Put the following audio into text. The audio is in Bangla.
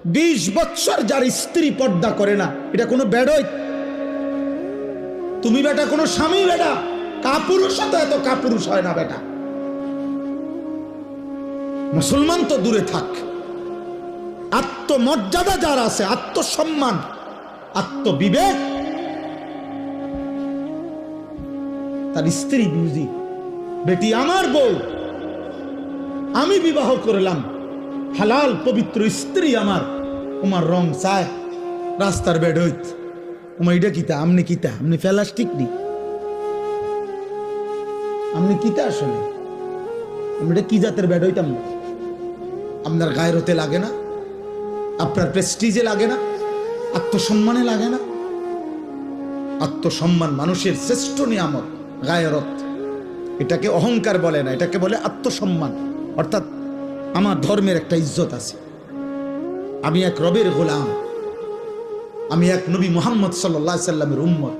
20 বছর যার স্ত্রী পর্দা করে না, এটা কোনো বেডই? তুমি বেটা কোনো স্বামী বেটা কাপুরুষ তো এত কাপুরুষ হয় না বেটা। মুসলমান তো দূরে থাক, আত্মমর্যাদা যার আছে, আত্মসম্মান, আত্মবিবেক, তার স্ত্রী বুঝি বেটি আমার বউ, আমি বিবাহ করলাম, হালাল পবিত্র স্ত্রী আমার, তোমার রং চায় রাস্তার বেড হইত, তোমার এটা কিতা, আমনি কিতা, আমনি প্লাস্টিক নি, আমনি কিতা আসলে, আমি এটা কি জাতের বেড হইতাম না? আপনার গায়রতে লাগে না? আপনার প্রেস্টিজে লাগে না? আত্মসম্মানে লাগে না? আত্মসম্মান মানুষের শ্রেষ্ঠ নিয়ামত, গায়রত। এটাকে অহংকার বলে না, এটাকে বলে আত্মসম্মান। অর্থাৎ আমার ধর্মের একটা ইজ্জত আছে, আমি এক রবের গোলাম, আমি এক নবী মুহাম্মদ সাল্লাল্লাহু আলাইহি সাল্লামের উম্মত।